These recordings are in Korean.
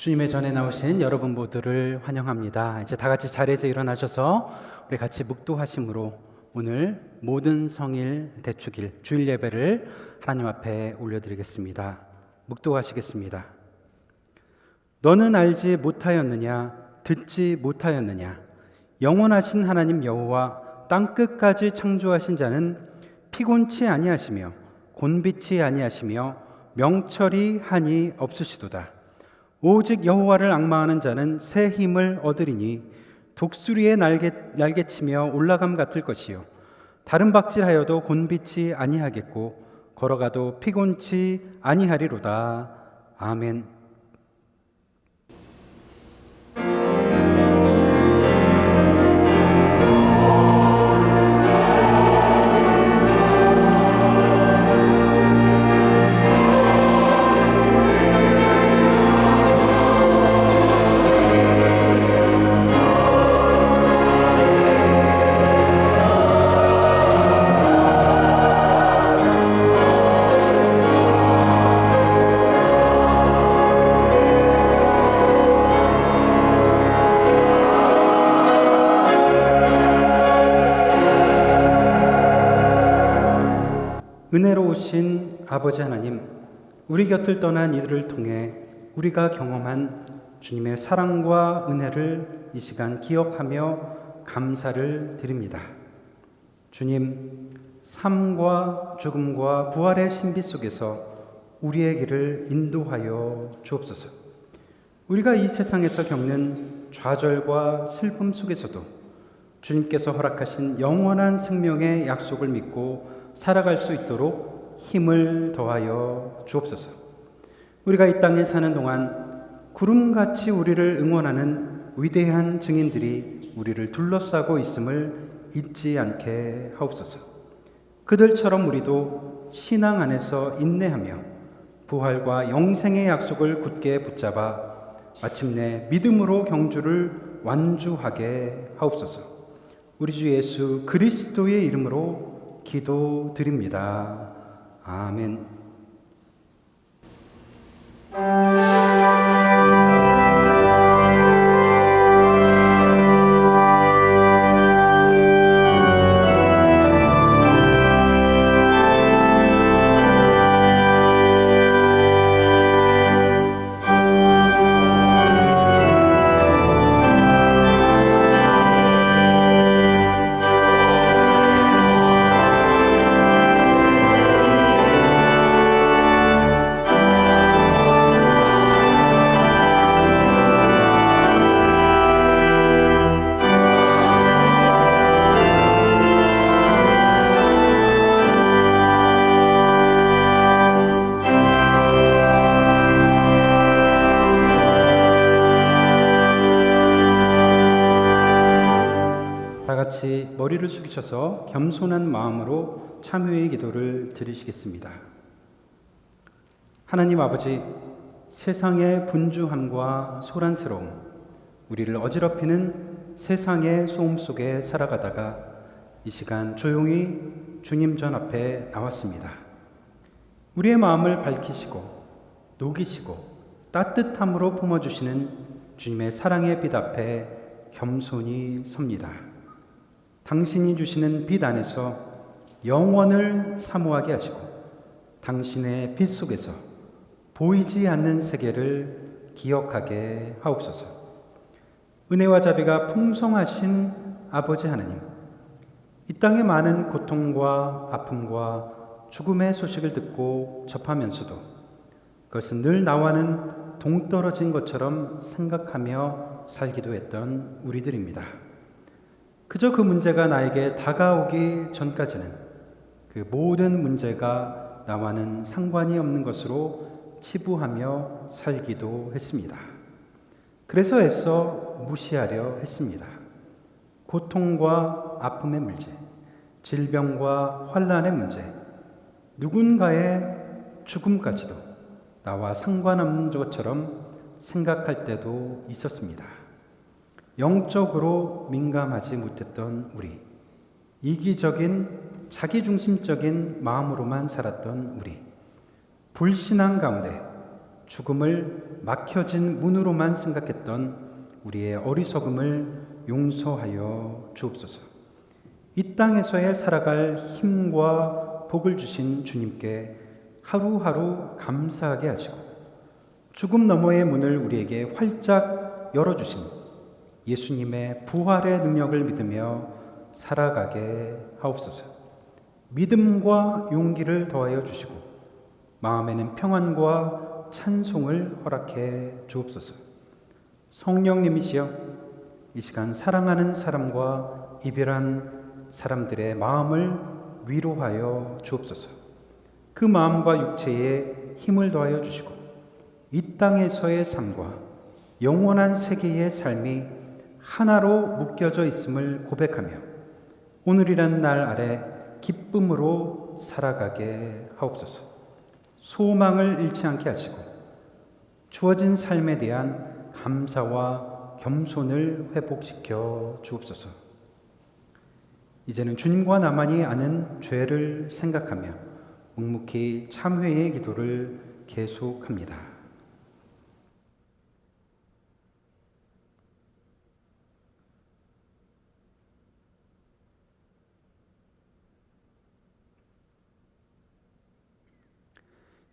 주님의 전에 나오신 여러분 모두를 환영합니다. 이제 다 같이 자리에서 일어나셔서 우리 같이 묵도하심으로 오늘 모든 성일 대축일 주일 예배를 하나님 앞에 올려드리겠습니다. 묵도하시겠습니다. 너는 알지 못하였느냐? 듣지 못하였느냐? 영원하신 하나님 여호와 땅끝까지 창조하신 자는 피곤치 아니하시며 곤비치 아니하시며 명철이 한이 없으시도다. 오직 여호와를 앙망하는 자는 새 힘을 얻으리니 독수리의 날개치며 올라감 같을 것이요 다른 박질하여도 곤비치 아니하겠고 걸어가도 피곤치 아니하리로다. 아멘. 은혜로우신 아버지 하나님, 우리 곁을 떠난 이들을 통해 우리가 경험한 주님의 사랑과 은혜를 이 시간 기억하며 감사를 드립니다. 주님, 삶과 죽음과 부활의 신비 속에서 우리의 길을 인도하여 주옵소서. 우리가 이 세상에서 겪는 좌절과 슬픔 속에서도 주님께서 허락하신 영원한 생명의 약속을 믿고 살아갈 수 있도록 힘을 더하여 주옵소서. 우리가 이 땅에 사는 동안 구름같이 우리를 응원하는 위대한 증인들이 우리를 둘러싸고 있음을 잊지 않게 하옵소서. 그들처럼 우리도 신앙 안에서 인내하며 부활과 영생의 약속을 굳게 붙잡아 마침내 믿음으로 경주를 완주하게 하옵소서. 우리 주 예수 그리스도의 이름으로 기도드립니다. 아멘. 같이 머리를 숙이셔서 겸손한 마음으로 참여의 기도를 드리시겠습니다. 하나님 아버지, 세상의 분주함과 소란스러움, 우리를 어지럽히는 세상의 소음 속에 살아가다가 이 시간 조용히 주님 전 앞에 나왔습니다. 우리의 마음을 밝히시고 녹이시고 따뜻함으로 품어주시는 주님의 사랑의 빛 앞에 겸손히 섭니다. 당신이 주시는 빛 안에서 영원을 사모하게 하시고 당신의 빛 속에서 보이지 않는 세계를 기억하게 하옵소서. 은혜와 자비가 풍성하신 아버지 하나님, 이 땅의 많은 고통과 아픔과 죽음의 소식을 듣고 접하면서도 그것은 늘 나와는 동떨어진 것처럼 생각하며 살기도 했던 우리들입니다. 그저 그 문제가 나에게 다가오기 전까지는 그 모든 문제가 나와는 상관이 없는 것으로 치부하며 살기도 했습니다. 그래서 애써 무시하려 했습니다. 고통과 아픔의 문제, 질병과 환난의 문제, 누군가의 죽음까지도 나와 상관없는 것처럼 생각할 때도 있었습니다. 영적으로 민감하지 못했던 우리, 이기적인 자기중심적인 마음으로만 살았던 우리, 불신앙 가운데 죽음을 막혀진 문으로만 생각했던 우리의 어리석음을 용서하여 주옵소서. 이 땅에서의 살아갈 힘과 복을 주신 주님께 하루하루 감사하게 하시고 죽음 너머의 문을 우리에게 활짝 열어주신 예수님의 부활의 능력을 믿으며 살아가게 하옵소서. 믿음과 용기를 더하여 주시고 마음에는 평안과 찬송을 허락해 주옵소서. 성령님이시여, 이 시간 사랑하는 사람과 이별한 사람들의 마음을 위로하여 주옵소서. 그 마음과 육체에 힘을 더하여 주시고 이 땅에서의 삶과 영원한 세계의 삶이 하나로 묶여져 있음을 고백하며 오늘이란 날 아래 기쁨으로 살아가게 하옵소서. 소망을 잃지 않게 하시고 주어진 삶에 대한 감사와 겸손을 회복시켜 주옵소서. 이제는 주님과 나만이 아는 죄를 생각하며 묵묵히 참회의 기도를 계속합니다.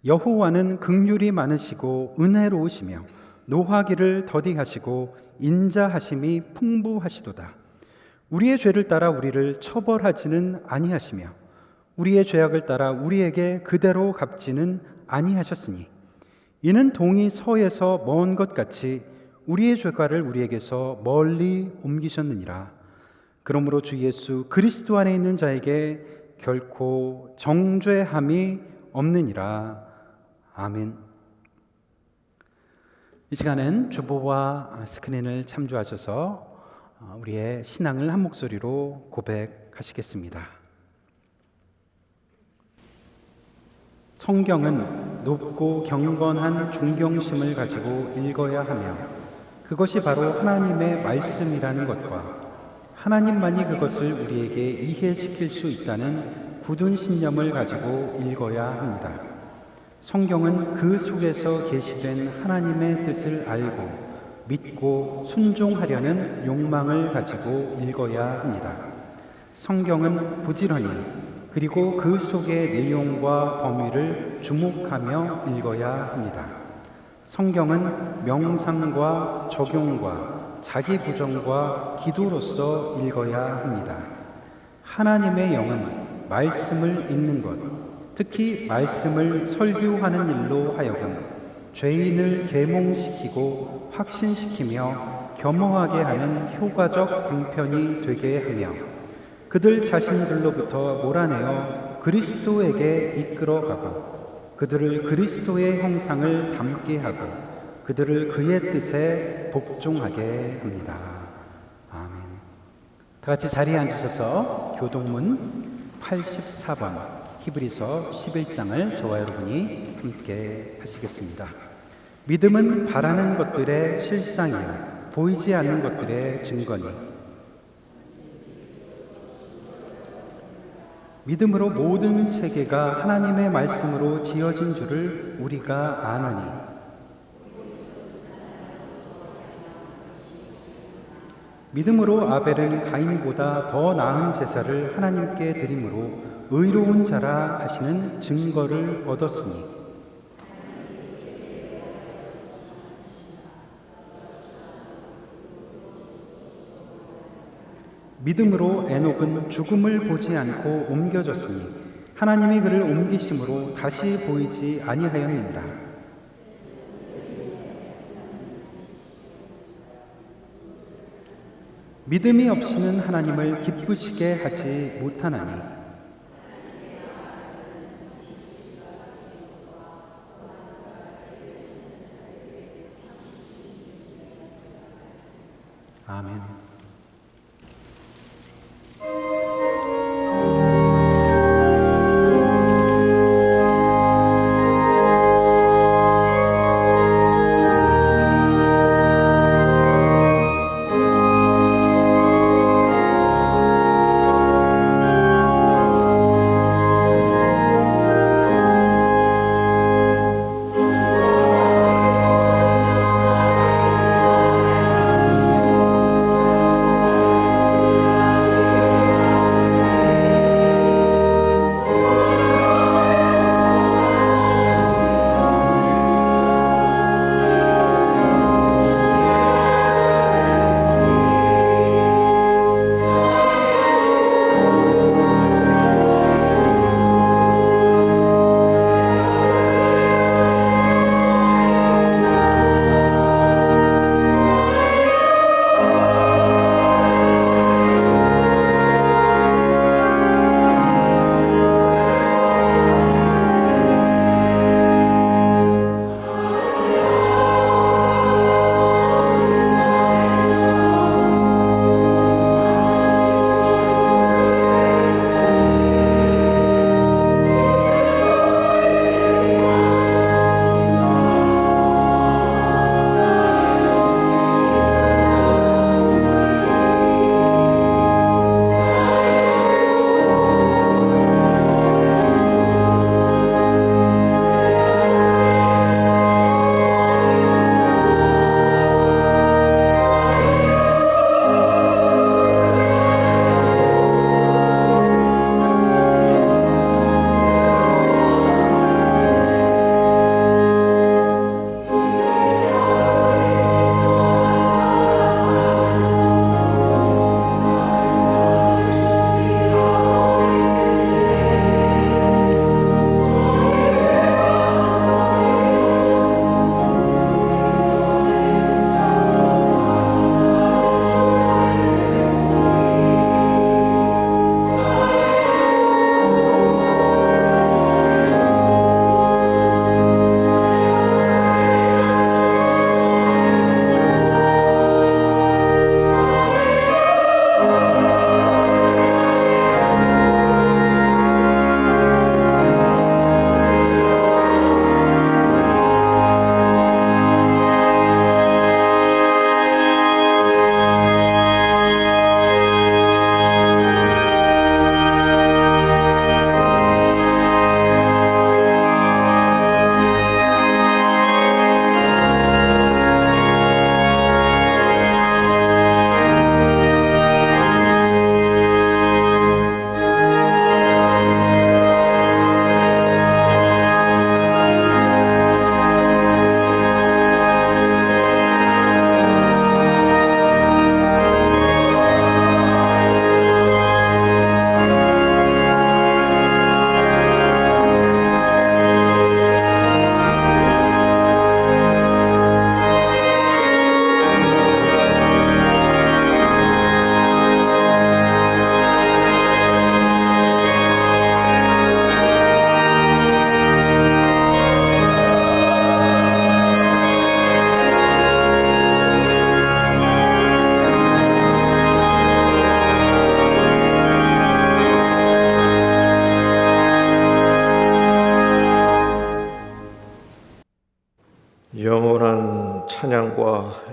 여호와는 긍휼이 많으시고 은혜로우시며 노하기를 더디하시고 인자하심이 풍부하시도다. 우리의 죄를 따라 우리를 처벌하지는 아니하시며 우리의 죄악을 따라 우리에게 그대로 갚지는 아니하셨으니 이는 동이 서에서 먼 것 같이 우리의 죄과를 우리에게서 멀리 옮기셨느니라. 그러므로 주 예수 그리스도 안에 있는 자에게 결코 정죄함이 없느니라. 아멘. 이 시간은 주보와 스크린을 참조하셔서 우리의 신앙을 한 목소리로 고백하시겠습니다. 성경은 높고 경건한 존경심을 가지고 읽어야 하며 그것이 바로 하나님의 말씀이라는 것과 하나님만이 그것을 우리에게 이해시킬 수 있다는 굳은 신념을 가지고 읽어야 합니다. 성경은 그 속에서 계시된 하나님의 뜻을 알고 믿고 순종하려는 욕망을 가지고 읽어야 합니다. 성경은 부지런히 그리고 그 속의 내용과 범위를 주목하며 읽어야 합니다. 성경은 명상과 적용과 자기 부정과 기도로서 읽어야 합니다. 하나님의 영은 말씀을 읽는 것, 특히 말씀을 설교하는 일로 하여금 죄인을 계몽시키고 확신시키며 겸허하게 하는 효과적 방편이 되게 하며 그들 자신들로부터 몰아내어 그리스도에게 이끌어가고 그들을 그리스도의 형상을 닮게 하고 그들을 그의 뜻에 복종하게 합니다. 아멘. 다 같이 자리에 앉으셔서 교동문 84번 히브리서 11장을 저와 여러분이 함께 하시겠습니다. 믿음은 바라는 것들의 실상이요 보이지 않는 것들의 증거니 믿음으로 모든 세계가 하나님의 말씀으로 지어진 줄을 우리가 아나니 믿음으로 아벨은 가인보다 더 나은 제사를 하나님께 드림으로 의로운 자라 하시는 증거를 얻었으니 믿음으로 에녹은 죽음을 보지 않고 옮겨졌으니 하나님이 그를 옮기심으로 다시 보이지 아니하였느니라. 믿음이 없이는 하나님을 기쁘시게 하지 못하나니 아멘.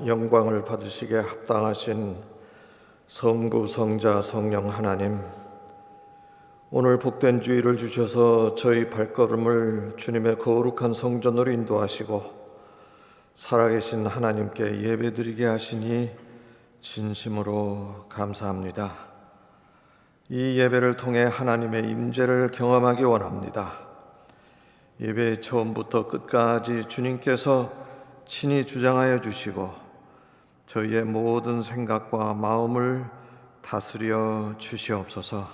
영광을 받으시기에 합당하신 성부, 성자, 성령 하나님, 오늘 복된 주일을 주셔서 저희 발걸음을 주님의 거룩한 성전으로 인도하시고 살아계신 하나님께 예배드리게 하시니 진심으로 감사합니다. 이 예배를 통해 하나님의 임재를 경험하기 원합니다. 예배의 처음부터 끝까지 주님께서 친히 주장하여 주시고 저희의 모든 생각과 마음을 다스려 주시옵소서.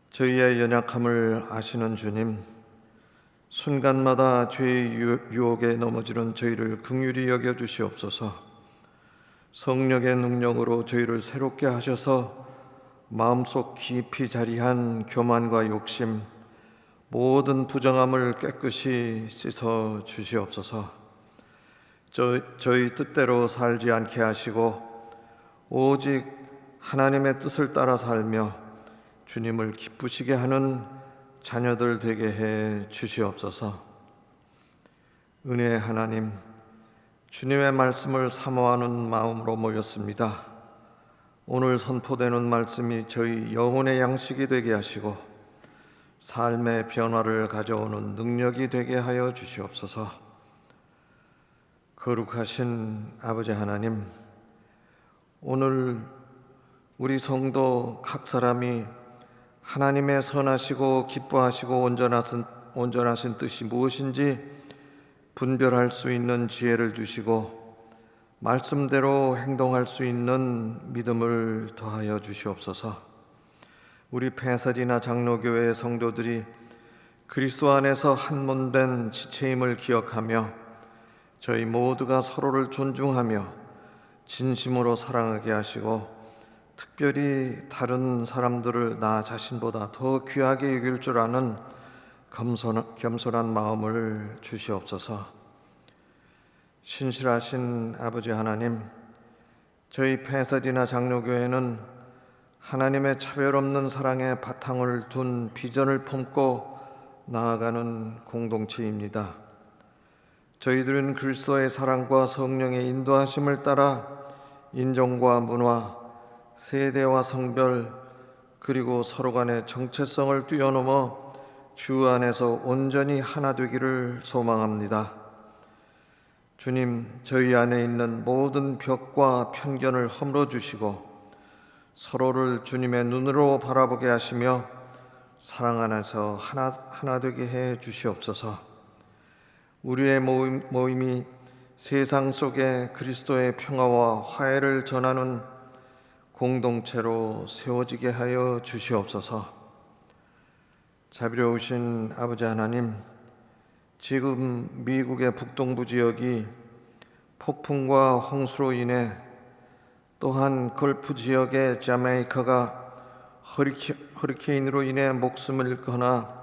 저희의 연약함을 아시는 주님, 순간마다 죄의 유혹에 넘어지는 저희를 긍휼히 여겨 주시옵소서. 성령의 능력으로 저희를 새롭게 하셔서 마음속 깊이 자리한 교만과 욕심, 모든 부정함을 깨끗이 씻어 주시옵소서. 저희 뜻대로 살지 않게 하시고 오직 하나님의 뜻을 따라 살며 주님을 기쁘시게 하는 자녀들 되게 해 주시옵소서. 은혜의 하나님, 주님의 말씀을 사모하는 마음으로 모였습니다. 오늘 선포되는 말씀이 저희 영혼의 양식이 되게 하시고 삶의 변화를 가져오는 능력이 되게 하여 주시옵소서. 거룩하신 아버지 하나님, 오늘 우리 성도 각 사람이 하나님의 선하시고 기뻐하시고 온전하신 뜻이 무엇인지 분별할 수 있는 지혜를 주시고 말씀대로 행동할 수 있는 믿음을 더하여 주시옵소서. 우리 폐사지나 장로교회의 성도들이 그리스도 안에서 한 몸 된 지체임을 기억하며 저희 모두가 서로를 존중하며 진심으로 사랑하게 하시고 특별히 다른 사람들을 나 자신보다 더 귀하게 여길 줄 아는 겸손한 마음을 주시옵소서. 신실하신 아버지 하나님, 저희 폐사지나 장로교회는 하나님의 차별 없는 사랑의 바탕을 둔 비전을 품고 나아가는 공동체입니다. 저희들은 그리스도의 사랑과 성령의 인도하심을 따라 인종과 문화, 세대와 성별, 그리고 서로 간의 정체성을 뛰어넘어 주 안에서 온전히 하나 되기를 소망합니다. 주님, 저희 안에 있는 모든 벽과 편견을 허물어 주시고 서로를 주님의 눈으로 바라보게 하시며 사랑 안에서 하나 되게 해 주시옵소서. 우리의 모임이 세상 속에 그리스도의 평화와 화해를 전하는 공동체로 세워지게 하여 주시옵소서. 자비로우신 아버지 하나님, 지금 미국의 북동부 지역이 폭풍과 홍수로 인해 또한 걸프 지역의 자메이카가 허리케인으로 인해 목숨을 잃거나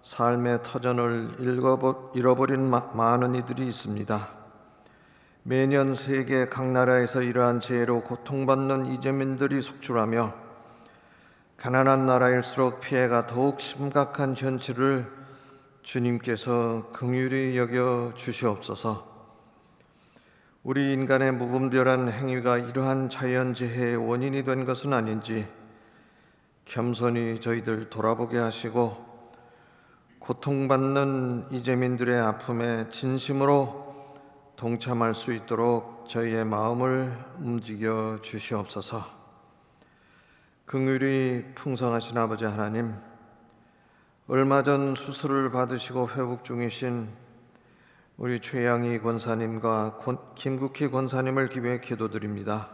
삶의 터전을 잃어버린 많은 이들이 있습니다. 매년 세계 각 나라에서 이러한 재해로 고통받는 이재민들이 속출하며 가난한 나라일수록 피해가 더욱 심각한 현실을 주님께서 긍휼히 여겨 주시옵소서. 우리 인간의 무분별한 행위가 이러한 자연재해의 원인이 된 것은 아닌지 겸손히 저희들 돌아보게 하시고 고통받는 이재민들의 아픔에 진심으로 동참할 수 있도록 저희의 마음을 움직여 주시옵소서. 긍휼이 풍성하신 아버지 하나님, 얼마 전 수술을 받으시고 회복 중이신 우리 최양희 권사님과 김국희 권사님을 기도해 기도드립니다.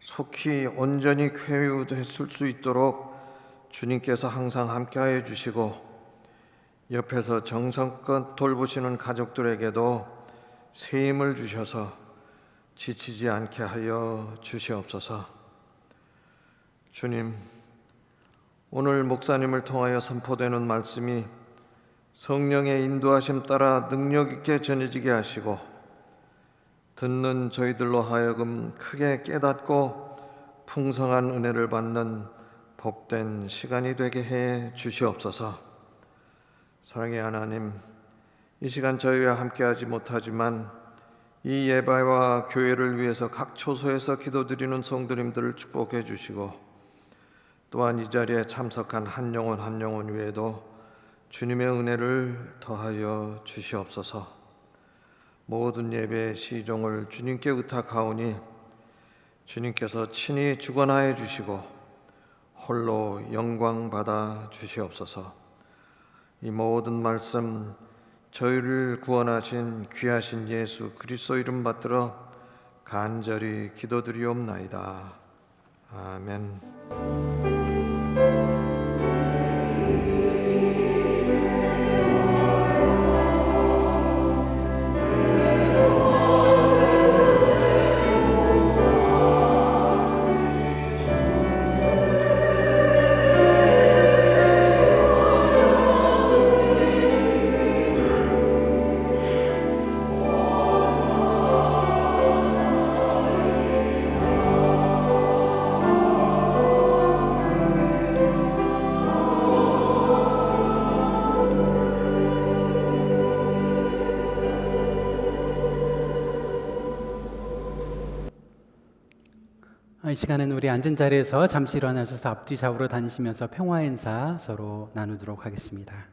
속히 온전히 쾌유됐을 수 있도록 주님께서 항상 함께하여 주시고 옆에서 정성껏 돌보시는 가족들에게도 새 힘을 주셔서 지치지 않게 하여 주시옵소서. 주님, 오늘 목사님을 통하여 선포되는 말씀이 성령의 인도하심 따라 능력 있게 전해지게 하시고 듣는 저희들로 하여금 크게 깨닫고 풍성한 은혜를 받는 복된 시간이 되게 해 주시옵소서. 사랑의 하나님, 이 시간 저희와 함께하지 못하지만 이 예배와 교회를 위해서 각 초소에서 기도드리는 성도님들을 축복해 주시고, 또한 이 자리에 참석한 한 영혼 위에도 주님의 은혜를 더하여 주시옵소서. 모든 예배의 시종을 주님께 의탁하오니 주님께서 친히 주관하여 주시고 홀로 영광 받아 주시옵소서. 이 모든 말씀 저희를 구원하신 귀하신 예수 그리스도 이름 받들어 간절히 기도드리옵나이다. 아멘. 이 시간에는 우리 앉은 자리에서 잠시 일어나셔서 앞뒤 좌우로 다니시면서 평화 인사 서로 나누도록 하겠습니다.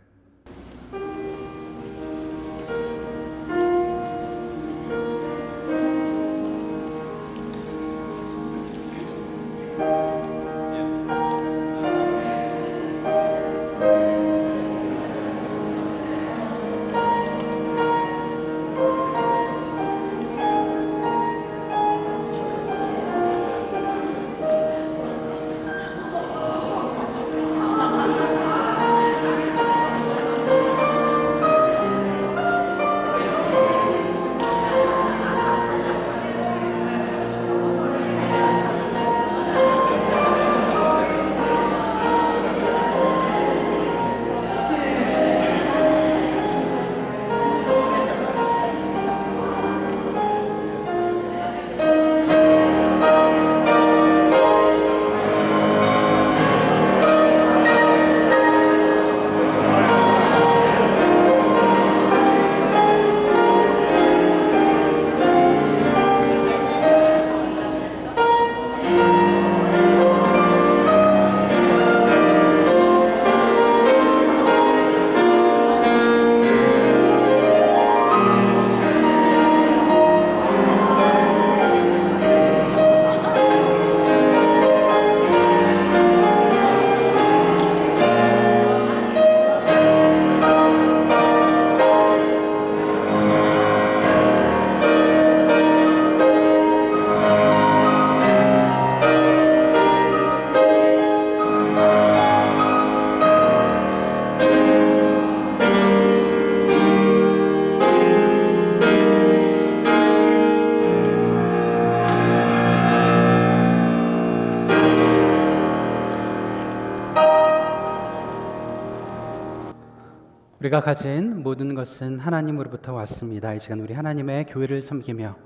우리가 가진 모든 것은 하나님으로부터 왔습니다. 이 시간 우리 하나님의 교회를 섬기며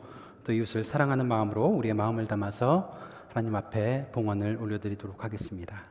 또 이웃을 사랑하는 마음으로 우리의 마음을 담아서 하나님 앞에 봉헌을 올려드리도록 하겠습니다.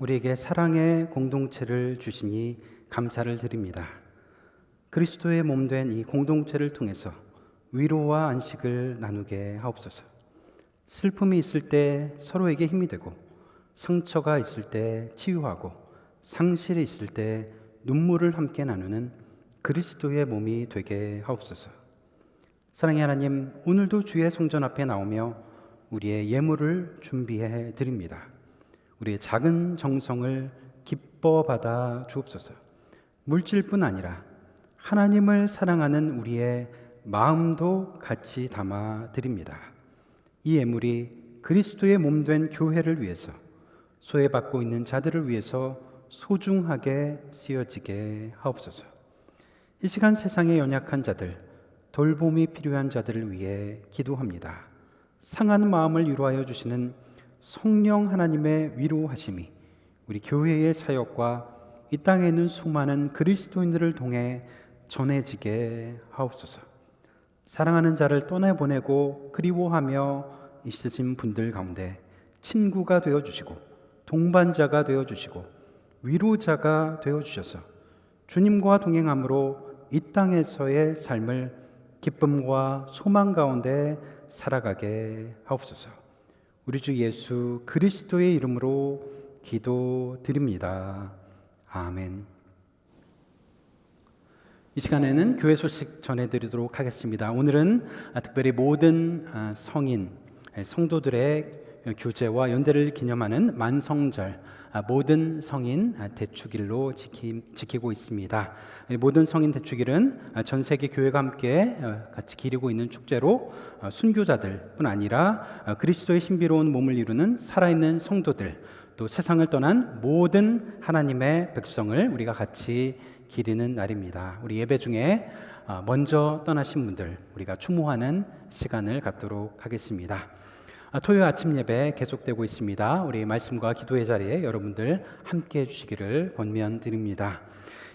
우리에게 사랑의 공동체를 주시니 감사를 드립니다. 그리스도의 몸 된 이 공동체를 통해서 위로와 안식을 나누게 하옵소서. 슬픔이 있을 때 서로에게 힘이 되고, 상처가 있을 때 치유하고, 상실이 있을 때 눈물을 함께 나누는 그리스도의 몸이 되게 하옵소서. 사랑의 하나님, 오늘도 주의 성전 앞에 나오며 우리의 예물을 준비해 드립니다. 우리의 작은 정성을 기뻐 받아 주옵소서. 물질뿐 아니라 하나님을 사랑하는 우리의 마음도 같이 담아 드립니다. 이 예물이 그리스도의 몸 된 교회를 위해서, 소외받고 있는 자들을 위해서 소중하게 쓰여지게 하옵소서. 이 시간 세상의 연약한 자들, 돌봄이 필요한 자들을 위해 기도합니다. 상한 마음을 위로하여 주시는 성령 하나님의 위로하심이 우리 교회의 사역과 이 땅에 있는 수많은 그리스도인들을 통해 전해지게 하옵소서. 사랑하는 자를 떠나보내고 그리워하며 있으신 분들 가운데 친구가 되어주시고, 동반자가 되어주시고, 위로자가 되어주셔서 주님과 동행함으로 이 땅에서의 삶을 기쁨과 소망 가운데 살아가게 하옵소서. 우리 주 예수 그리스도의 이름으로 기도드립니다. 아멘. 이 시간에는 교회 소식 전해드리도록 하겠습니다. 오늘은 특별히 모든 성인, 성도들의 교제와 연대를 기념하는 만성절, 모든 성인 대축일로 지키고 있습니다. 모든 성인 대축일은 전 세계 교회가 함께 같이 기리고 있는 축제로 순교자들뿐 아니라 그리스도의 신비로운 몸을 이루는 살아있는 성도들, 또 세상을 떠난 모든 하나님의 백성을 우리가 같이 기리는 날입니다. 우리 예배 중에 먼저 떠나신 분들 우리가 추모하는 시간을 갖도록 하겠습니다. 토요일 아침 예배 계속되고 있습니다. 우리 말씀과 기도의 자리에 여러분들 함께해 주시기를 권면드립니다.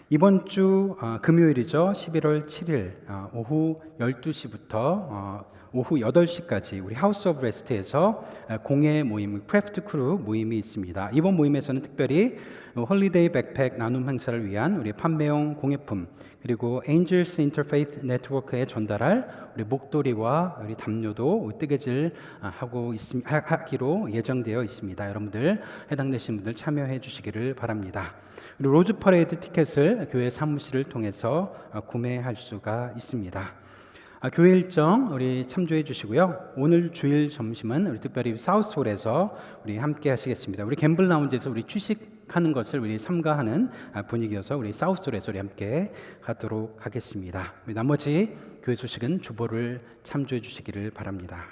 이번 주 금요일이죠. 11월 7일 오후 12시부터 오후 8시까지 우리 하우스 오브 레스트에서 공예 모임, 크래프트 크루 모임이 있습니다. 이번 모임에서는 특별히 홀리데이 백팩 나눔 행사를 위한 우리 판매용 공예품, 그리고 엔젤스 인터페이스 네트워크에 전달할 우리 목도리와 우리 담요도 뜨개질 하기로 예정되어 있습니다. 여러분들 해당되신 분들 참여해 주시기를 바랍니다. 그리고 로즈 퍼레이드 티켓을 교회 사무실을 통해서 구매할 수가 있습니다. 교회 일정 우리 참조해 주시고요. 오늘 주일 점심은 우리 특별히 사우스홀에서 우리 함께 하시겠습니다. 우리 갬블 라운지에서 우리 취식하는 것을 우리 삼가하는 분위기여서 우리 사우스홀에서 우리 함께 하도록 하겠습니다. 나머지 교회 소식은 주보를 참조해 주시기를 바랍니다.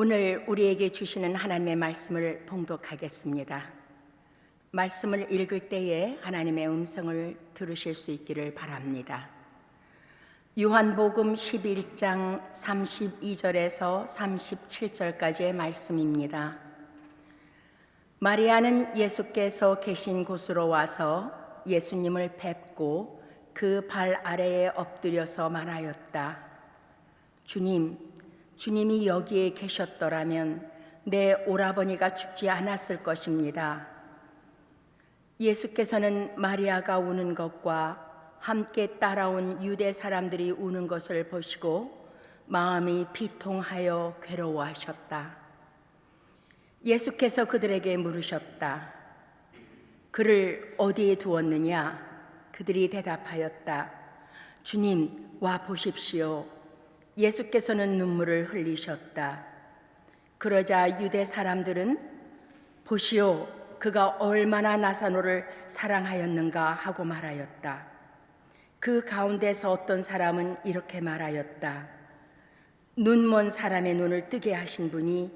오늘 우리에게 주시는 하나님의 말씀을 봉독하겠습니다. 말씀을 읽을 때에 하나님의 음성을 들으실 수 있기를 바랍니다. 요한복음 11장 32절에서 37절까지의 말씀입니다. 마리아는 예수께서 계신 곳으로 와서 예수님을 뵙고 그 발 아래에 엎드려서 말하였다. 주님이 여기에 계셨더라면 내 오라버니가 죽지 않았을 것입니다. 예수께서는 마리아가 우는 것과 함께 따라온 유대 사람들이 우는 것을 보시고 마음이 비통하여 괴로워하셨다. 예수께서 그들에게 물으셨다. 그를 어디에 두었느냐? 그들이 대답하였다. 주님, 와 보십시오. 예수께서는 눈물을 흘리셨다. 그러자 유대 사람들은 보시오, 그가 얼마나 나사로를 사랑하였는가 하고 말하였다. 그 가운데서 어떤 사람은 이렇게 말하였다. 눈먼 사람의 눈을 뜨게 하신 분이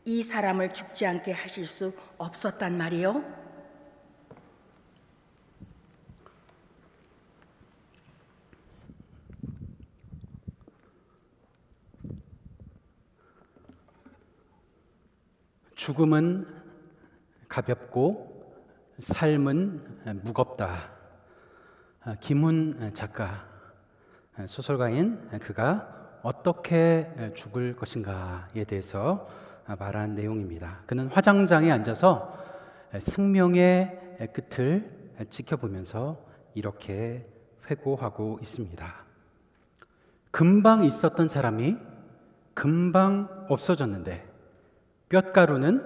이 사람을 죽지 않게 하실 수 없었단 말이요? 죽음은 가볍고 삶은 무겁다. 김훈 작가, 소설가인 그가 어떻게 죽을 것인가에 대해서 말한 내용입니다. 그는 화장장에 앉아서 생명의 끝을 지켜보면서 이렇게 회고하고 있습니다. 금방 있었던 사람이 금방 없어졌는데 뼛가루는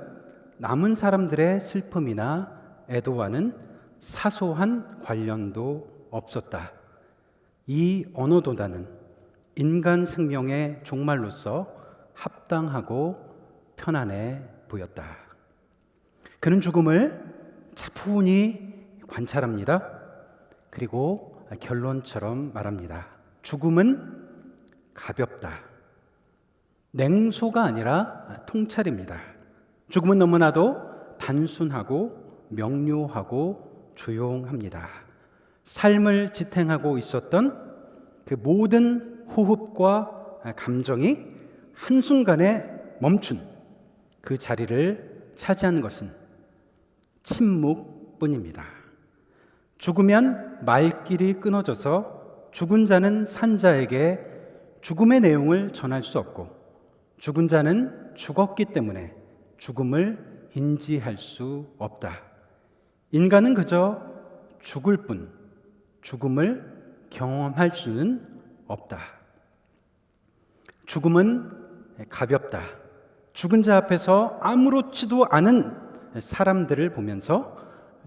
남은 사람들의 슬픔이나 애도와는 사소한 관련도 없었다. 이 언어도단은 인간 생명의 종말로서 합당하고 편안해 보였다. 그는 죽음을 차분히 관찰합니다. 그리고 결론처럼 말합니다. 죽음은 가볍다. 냉소가 아니라 통찰입니다. 죽음은 너무나도 단순하고 명료하고 조용합니다. 삶을 지탱하고 있었던 그 모든 호흡과 감정이 한순간에 멈춘 그 자리를 차지하는 것은 침묵뿐입니다. 죽으면 말길이 끊어져서 죽은 자는 산자에게 죽음의 내용을 전할 수 없고 죽은 자는 죽었기 때문에 죽음을 인지할 수 없다. 인간은 그저 죽을 뿐 죽음을 경험할 수는 없다. 죽음은 가볍다. 죽은 자 앞에서 아무렇지도 않은 사람들을 보면서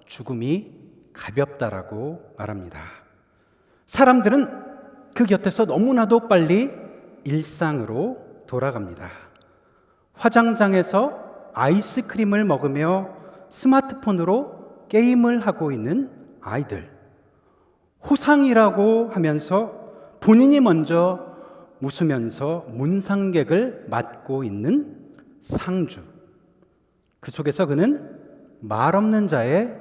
죽음이 가볍다라고 말합니다. 사람들은 그 곁에서 너무나도 빨리 일상으로 돌아갑니다. 화장장에서 아이스크림을 먹으며 스마트폰으로 게임을 하고 있는 아이들, 호상이라고 하면서 본인이 먼저 웃으면서 문상객을 맡고 있는 상주, 그 속에서 그는 말 없는 자의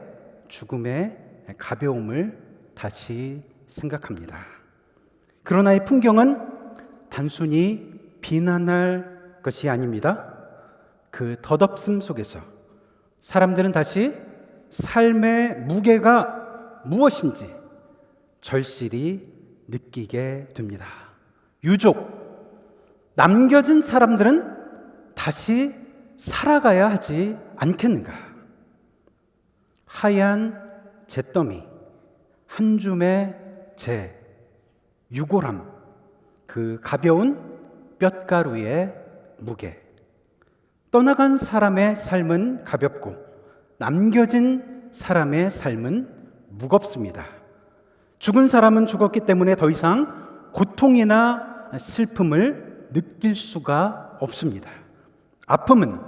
죽음의 가벼움을 다시 생각합니다. 그러나 이 풍경은 단순히 비난할 것이 아닙니다. 그 덧없음 속에서 사람들은 다시 삶의 무게가 무엇인지 절실히 느끼게 됩니다. 유족, 남겨진 사람들은 다시 살아가야 하지 않겠는가? 하얀 잿더미, 한 줌의 재, 유골함, 그 가벼운 뼛가루의 무게. 떠나간 사람의 삶은 가볍고 남겨진 사람의 삶은 무겁습니다. 죽은 사람은 죽었기 때문에 더 이상 고통이나 슬픔을 느낄 수가 없습니다. 아픔은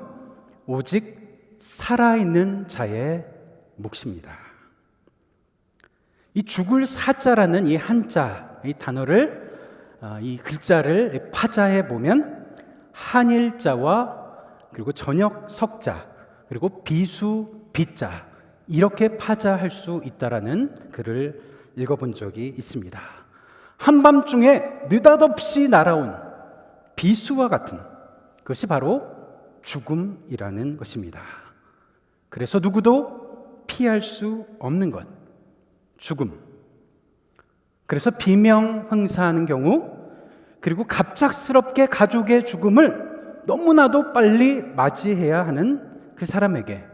오직 살아있는 자의 몫입니다. 이 죽을 사자라는 이 한자, 이 단어를, 이 글자를 파자해 보면 한일자와 그리고 저녁 석자 그리고 비수 비자 이렇게 파자할 수 있다라는 글을 읽어본 적이 있습니다. 한밤중에 느닷없이 날아온 비수와 같은 그것이 바로 죽음이라는 것입니다. 그래서 누구도 피할 수 없는 것, 죽음. 그래서 비명흥사하는 경우, 그리고 갑작스럽게 가족의 죽음을 너무나도 빨리 맞이해야 하는 그 사람에게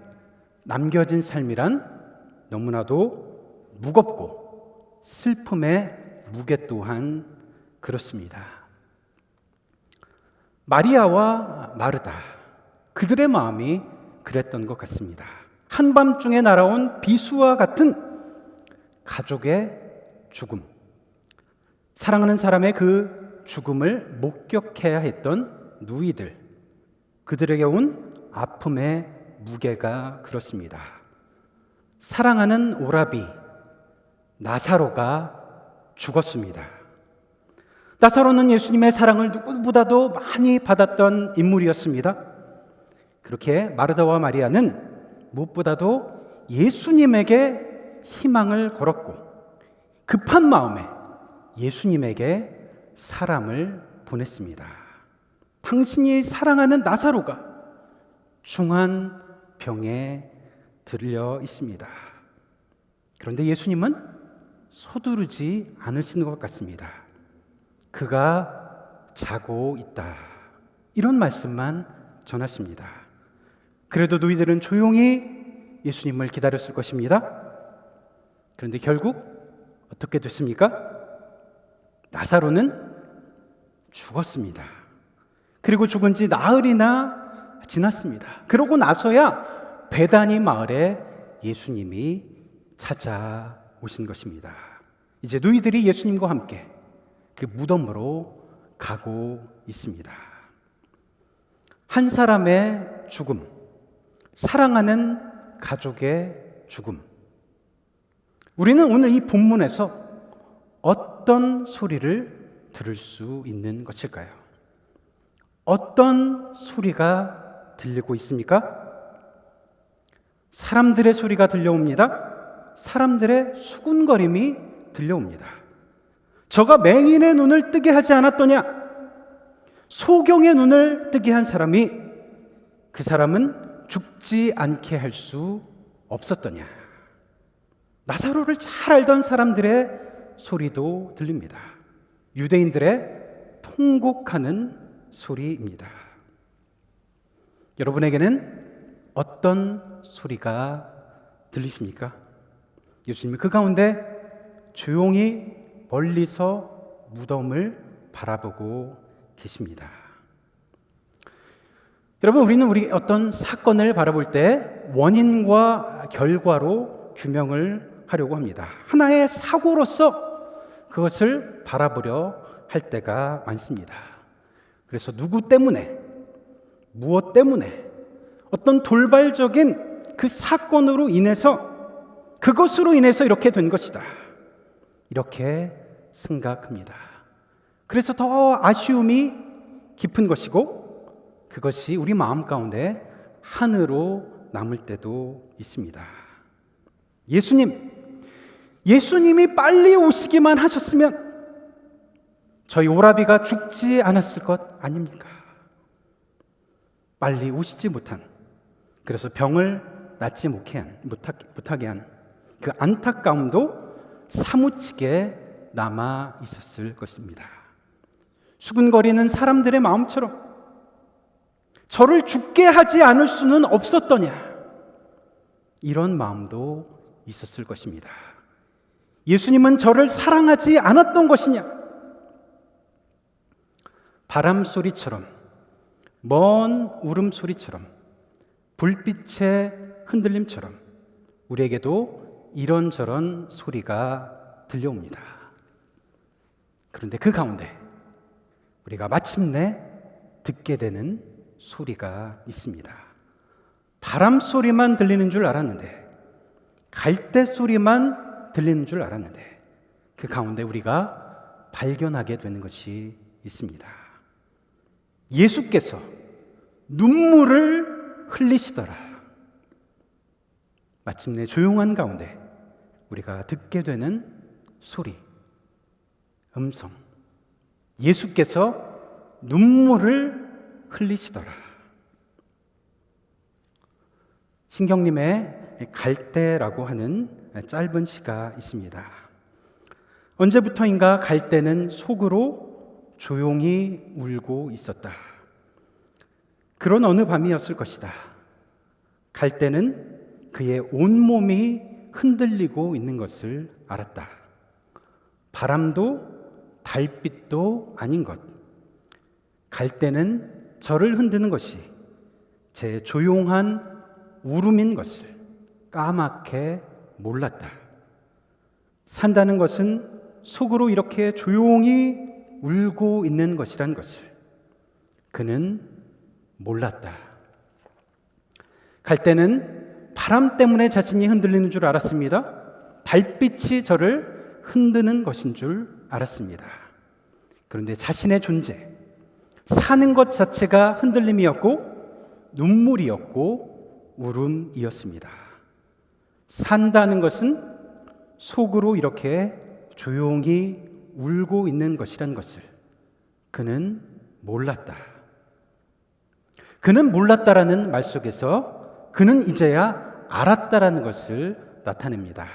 남겨진 삶이란 너무나도 무겁고 슬픔의 무게 또한 그렇습니다. 마리아와 마르다, 그들의 마음이 그랬던 것 같습니다. 한밤중에 날아온 비수와 같은 가족의 죽음, 사랑하는 사람의 그 죽음을 목격해야 했던 누이들, 그들에게 온 아픔의 무게가 그렇습니다. 사랑하는 오라비 나사로가 죽었습니다. 나사로는 예수님의 사랑을 누구보다도 많이 받았던 인물이었습니다. 그렇게 마르다와 마리아는 무엇보다도 예수님에게 희망을 걸었고 급한 마음에 예수님에게 사람을 보냈습니다. 당신이 사랑하는 나사로가 중한 병에 들려 있습니다. 그런데 예수님은 서두르지 않으시는 것 같습니다. 그가 자고 있다, 이런 말씀만 전하십니다. 그래도 누이들은 조용히 예수님을 기다렸을 것입니다. 그런데 결국 어떻게 됐습니까? 나사로는 죽었습니다. 그리고 죽은 지 나흘이나 지났습니다. 그러고 나서야 베다니 마을에 예수님이 찾아오신 것입니다. 이제 누이들이 예수님과 함께 그 무덤으로 가고 있습니다. 한 사람의 죽음, 사랑하는 가족의 죽음. 우리는 오늘 이 본문에서 어떤 소리를 들을 수 있는 것일까요? 어떤 소리가 들리고 있습니까? 사람들의 소리가 들려옵니다. 사람들의 수군거림이 들려옵니다. 저가 맹인의 눈을 뜨게 하지 않았더냐? 소경의 눈을 뜨게 한 사람이, 그 사람은 죽지 않게 할 수 없었더냐? 나사로를 잘 알던 사람들의 소리도 들립니다. 유대인들의 통곡하는 소리입니다. 여러분에게는 어떤 소리가 들리십니까? 예수님이 그 가운데 조용히 멀리서 무덤을 바라보고 계십니다. 여러분, 우리는 우리 어떤 사건을 바라볼 때 원인과 결과로 규명을 하려고 합니다. 하나의 사고로서 그것을 바라보려 할 때가 많습니다. 그래서 누구 때문에, 무엇 때문에, 어떤 돌발적인 그 사건으로 인해서, 그것으로 인해서 이렇게 된 것이다, 이렇게 생각합니다. 그래서 더 아쉬움이 깊은 것이고, 그것이 우리 마음 가운데 한으로 남을 때도 있습니다. 예수님이 빨리 오시기만 하셨으면 저희 오라비가 죽지 않았을 것 아닙니까? 빨리 오시지 못한, 그래서 병을 낫지 못하게 한 그 안타까움도 사무치게 남아 있었을 것입니다. 수군거리는 사람들의 마음처럼 저를 죽게 하지 않을 수는 없었더냐, 이런 마음도 있었을 것입니다. 예수님은 저를 사랑하지 않았던 것이냐? 바람소리처럼, 먼 울음소리처럼, 불빛의 흔들림처럼 우리에게도 이런저런 소리가 들려옵니다. 그런데 그 가운데 우리가 마침내 듣게 되는 소리가 있습니다. 바람 소리만 들리는 줄 알았는데, 갈대 소리만 들리는 줄 알았는데, 그 가운데 우리가 발견하게 되는 것이 있습니다. 예수께서 눈물을 흘리시더라. 마침내 조용한 가운데 우리가 듣게 되는 소리, 음성. 예수께서 눈물을 흘리시더라. 신경림의 갈대라고 하는 짧은 시가 있습니다. 언제부터인가 갈대는 속으로 조용히 울고 있었다. 그런 어느 밤이었을 것이다. 갈대는 그의 온몸이 흔들리고 있는 것을 알았다. 바람도 달빛도 아닌 것. 갈대는 저를 흔드는 것이 제 조용한 울음인 것을 까맣게 몰랐다. 산다는 것은 속으로 이렇게 조용히 울고 있는 것이란 것을 그는 몰랐다. 갈대는 바람 때문에 자신이 흔들리는 줄 알았습니다. 달빛이 저를 흔드는 것인 줄 알았습니다. 그런데 자신의 존재, 사는 것 자체가 흔들림이었고 눈물이었고 울음이었습니다. 산다는 것은 속으로 이렇게 조용히 울고 있는 것이란 것을 그는 몰랐다. 그는 몰랐다라는 말 속에서 그는 이제야 알았다라는 것을 나타냅니다.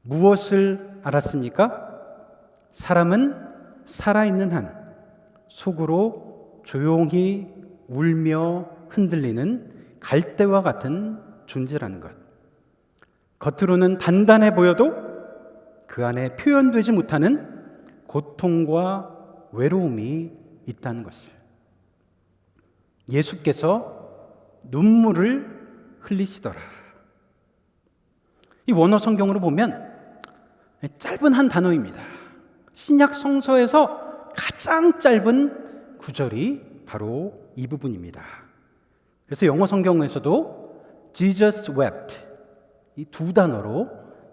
무엇을 알았습니까? 사람은 살아있는 한 속으로 조용히 울며 흔들리는 갈대와 같은 존재라는 것. 겉으로는 단단해 보여도 그 안에 표현되지 못하는 고통과 외로움이 있다는 것을. 예수께서 눈물을 흘리시더라. 이 원어 성경으로 보면 짧은 한 단어입니다. 신약 성서에서 가장 짧은 구절이 바로 이 부분입니다. 그래서 영어 성경에서도 Jesus wept, 이 두 단어로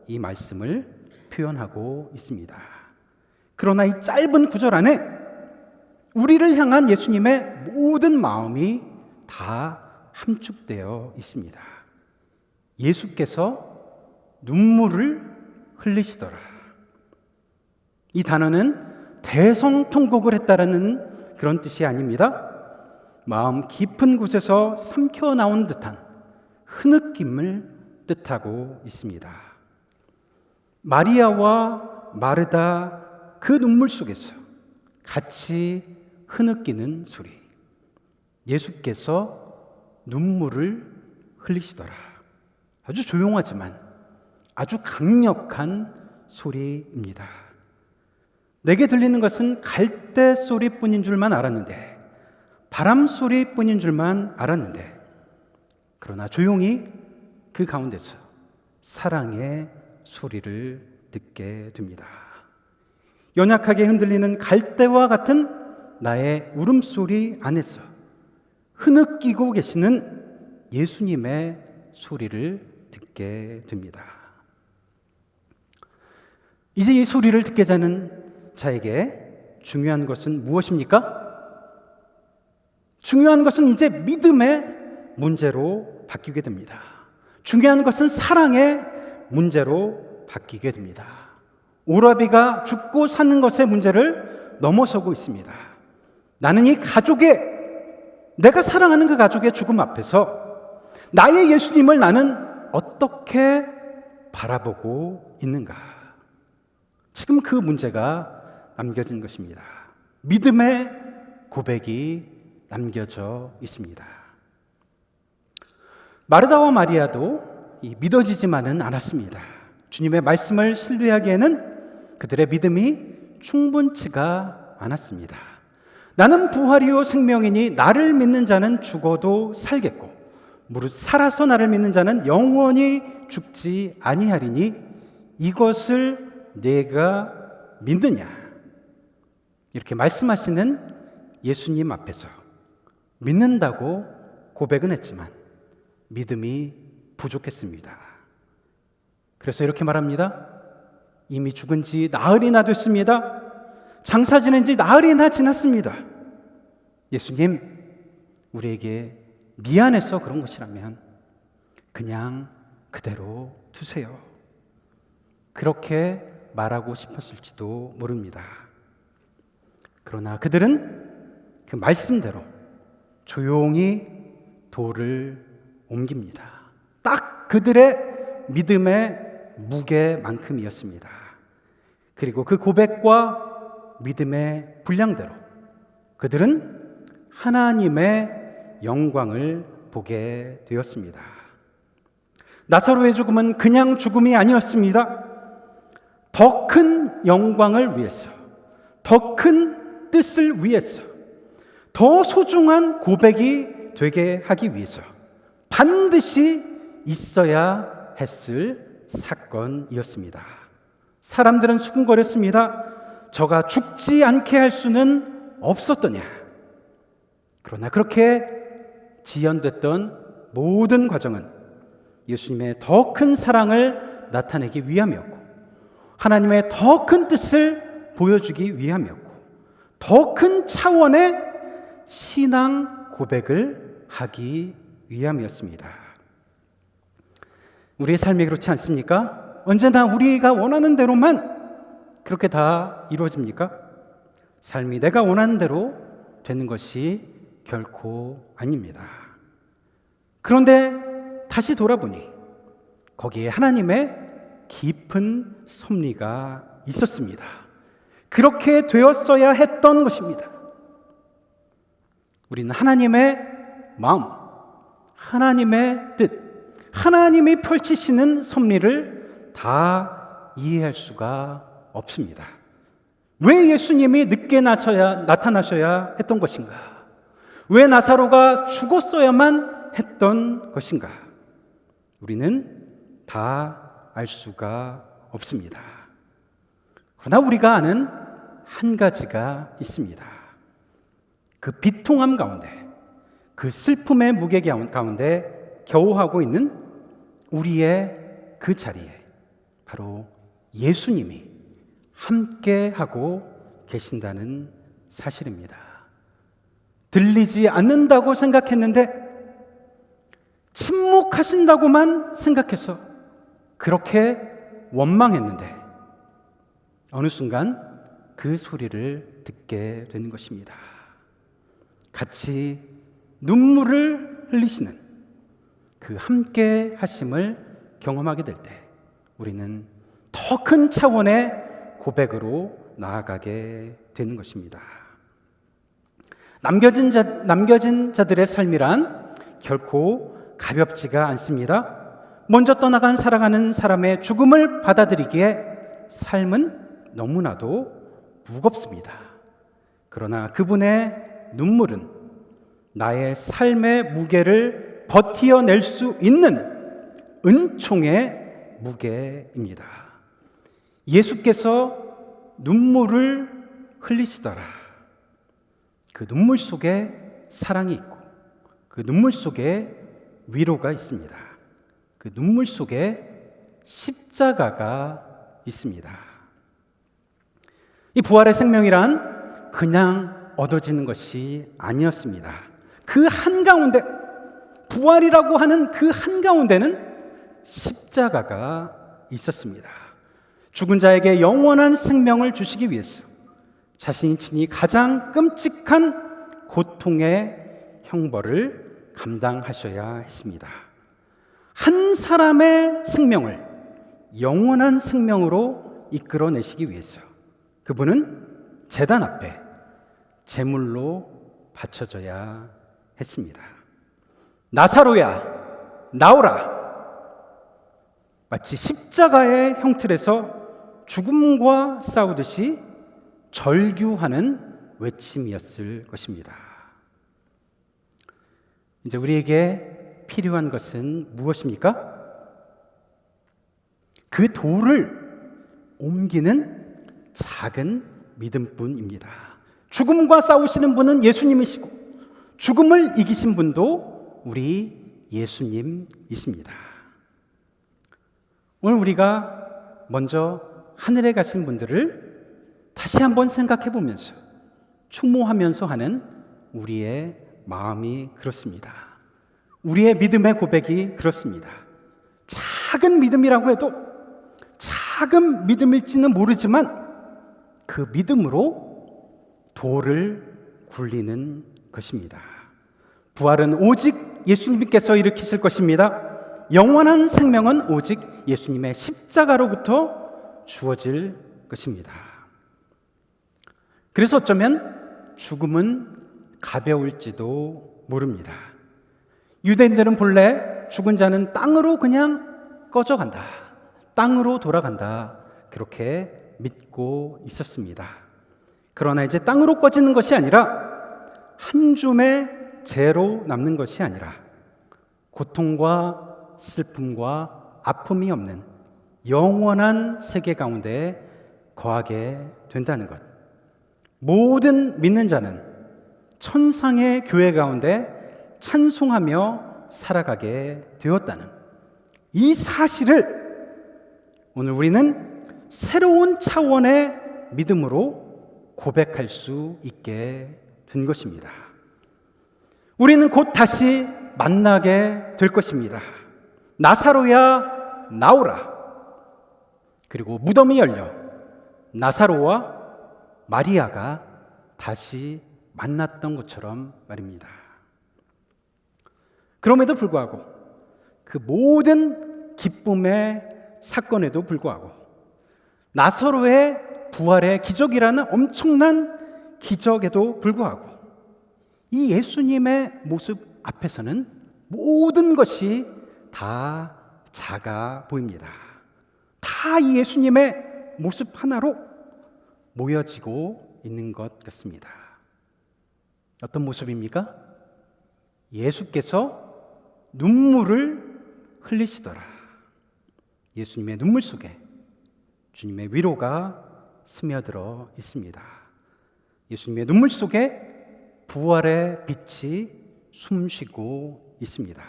이 말씀을 표현하고 있습니다. 그러나 이 짧은 구절 안에 우리를 향한 예수님의 모든 마음이 다 함축되어 있습니다. 예수께서 눈물을 흘리시더라. 이 단어는 대성통곡을 했다라는 그런 뜻이 아닙니다. 마음 깊은 곳에서 삼켜 나온 듯한 흐느낌을 뜻하고 있습니다. 마리아와 마르다 그 눈물 속에서 같이 흐느끼는 소리. 예수께서 눈물을 흘리시더라. 아주 조용하지만 아주 강력한 소리입니다. 내게 들리는 것은 갈대 소리뿐인 줄만 알았는데, 바람 소리뿐인 줄만 알았는데, 그러나 조용히 그 가운데서 사랑의 소리를 듣게 됩니다. 연약하게 흔들리는 갈대와 같은 나의 울음소리 안에서 흐느끼고 계시는 예수님의 소리를 듣게 됩니다. 이제 이 소리를 듣게 되는 자에게 중요한 것은 무엇입니까? 중요한 것은 이제 믿음의 문제로 바뀌게 됩니다. 중요한 것은 사랑의 문제로 바뀌게 됩니다. 오라비가 죽고 사는 것의 문제를 넘어서고 있습니다. 나는 이 가족의, 내가 사랑하는 그 가족의 죽음 앞에서 나의 예수님을 나는 어떻게 바라보고 있는가? 지금 그 문제가 남겨진 것입니다. 믿음의 고백이 남겨져 있습니다. 마르다와 마리아도 믿어지지만은 않았습니다. 주님의 말씀을 신뢰하기에는 그들의 믿음이 충분치가 않았습니다. 나는 부활이요 생명이니 나를 믿는 자는 죽어도 살겠고 무릇 살아서 나를 믿는 자는 영원히 죽지 아니하리니 이것을 내가 믿느냐? 이렇게 말씀하시는 예수님 앞에서 믿는다고 고백은 했지만 믿음이 부족했습니다. 그래서 이렇게 말합니다. 이미 죽은 지 나흘이나 됐습니다. 장사 지낸 지 나흘이나 지났습니다. 예수님, 우리에게 미안해서 그런 것이라면 그냥 그대로 두세요. 그렇게 말하고 싶었을지도 모릅니다. 그러나 그들은 그 말씀대로 조용히 돌을 옮깁니다. 딱 그들의 믿음의 무게만큼이었습니다. 그리고 그 고백과 믿음의 분량대로 그들은 하나님의 영광을 보게 되었습니다. 나사로의 죽음은 그냥 죽음이 아니었습니다. 더 큰 영광을 위해서, 더 큰 뜻을 위해서, 더 소중한 고백이 되게 하기 위해서 반드시 있어야 했을 사건이었습니다. 사람들은 수군거렸습니다. 저가 죽지 않게 할 수는 없었더냐. 그러나 그렇게 지연됐던 모든 과정은 예수님의 더 큰 사랑을 나타내기 위함이었고, 하나님의 더 큰 뜻을 보여주기 위함이었고, 더 큰 차원의 신앙 고백을 하기 위함이었습니다. 우리의 삶이 그렇지 않습니까? 언제나 우리가 원하는 대로만 그렇게 다 이루어집니까? 삶이 내가 원하는 대로 되는 것이 결코 아닙니다. 그런데 다시 돌아보니 거기에 하나님의 깊은 섭리가 있었습니다. 그렇게 되었어야 했던 것입니다. 우리는 하나님의 마음, 하나님의 뜻, 하나님이 펼치시는 섭리를 다 이해할 수가 없습니다. 왜 예수님이 늦게 나타나셔야 했던 것인가? 왜 나사로가 죽었어야만 했던 것인가? 우리는 다 알 수가 없습니다. 그러나 우리가 아는 한 가지가 있습니다. 그 비통함 가운데, 그 슬픔의 무게 가운데 겨우하고 있는 우리의 그 자리에 바로 예수님이 함께하고 계신다는 사실입니다. 들리지 않는다고 생각했는데, 침묵하신다고만 생각해서 그렇게 원망했는데 어느 순간 그 소리를 듣게 되는 것입니다. 같이 눈물을 흘리시는 그 함께 하심을 경험하게 될 때 우리는 더 큰 차원의 고백으로 나아가게 되는 것입니다. 남겨진 자들의 삶이란 결코 가볍지가 않습니다. 먼저 떠나간 살아가는 사람의 죽음을 받아들이기에 삶은 너무나도 무겁습니다. 그러나 그분의 눈물은 나의 삶의 무게를 버티어낼 수 있는 은총의 무게입니다. 예수께서 눈물을 흘리시더라. 그 눈물 속에 사랑이 있고 그 눈물 속에 위로가 있습니다. 그 눈물 속에 십자가가 있습니다. 이 부활의 생명이란 그냥 얻어지는 것이 아니었습니다. 그 한가운데, 부활이라고 하는 그 한가운데는 십자가가 있었습니다. 죽은 자에게 영원한 생명을 주시기 위해서 자신이 친히 가장 끔찍한 고통의 형벌을 감당하셔야 했습니다. 한 사람의 생명을 영원한 생명으로 이끌어내시기 위해서 그분은 제단 앞에 제물로 바쳐져야 했습니다. 나사로야, 나오라. 마치 십자가의 형틀에서 죽음과 싸우듯이 절규하는 외침이었을 것입니다. 이제 우리에게 필요한 것은 무엇입니까? 그 돌을 옮기는 작은 믿음뿐입니다. 죽음과 싸우시는 분은 예수님이시고 죽음을 이기신 분도 우리 예수님이십니다. 오늘 우리가 먼저 하늘에 가신 분들을 다시 한번 생각해 보면서 추모하면서 하는 우리의 마음이 그렇습니다. 우리의 믿음의 고백이 그렇습니다. 작은 믿음이라고 해도 작은 믿음일지는 모르지만 그 믿음으로 돌을 굴리는 것입니다. 부활은 오직 예수님께서 일으키실 것입니다. 영원한 생명은 오직 예수님의 십자가로부터 주어질 것입니다. 그래서 어쩌면 죽음은 가벼울지도 모릅니다. 유대인들은 본래 죽은 자는 땅으로 그냥 꺼져간다, 땅으로 돌아간다, 그렇게 믿고 있었습니다. 그러나 이제 땅으로 꺼지는 것이 아니라 한 줌의 재로 남는 것이 아니라 고통과 슬픔과 아픔이 없는 영원한 세계 가운데 거하게 된다는 것. 모든 믿는 자는 천상의 교회 가운데 찬송하며 살아가게 되었다는 이 사실을 오늘 우리는 새로운 차원의 믿음으로 고백할 수 있게 된 것입니다. 우리는 곧 다시 만나게 될 것입니다. 나사로야 나오라. 그리고 무덤이 열려 나사로와 마리아가 다시 만났던 것처럼 말입니다. 그럼에도 불구하고 그 모든 기쁨의 사건에도 불구하고 나사로의 부활의 기적이라는 엄청난 기적에도 불구하고 이 예수님의 모습 앞에서는 모든 것이 다 작아 보입니다. 다 이 예수님의 모습 하나로 모여지고 있는 것 같습니다. 어떤 모습입니까? 예수께서 눈물을 흘리시더라. 예수님의 눈물 속에 주님의 위로가 스며들어 있습니다. 예수님의 눈물 속에 부활의 빛이 숨쉬고 있습니다.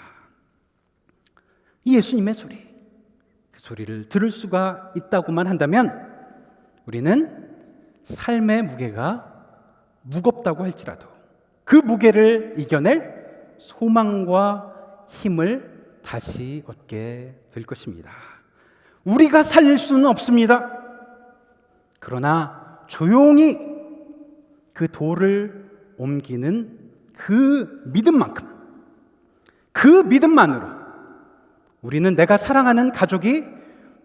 이 예수님의 소리, 그 소리를 들을 수가 있다고만 한다면 우리는 삶의 무게가 무겁다고 할지라도 그 무게를 이겨낼 소망과 힘을 다시 얻게 될 것입니다. 우리가 살릴 수는 없습니다. 그러나 조용히 그 돌을 옮기는 그 믿음만큼, 그 믿음만으로 우리는 내가 사랑하는 가족이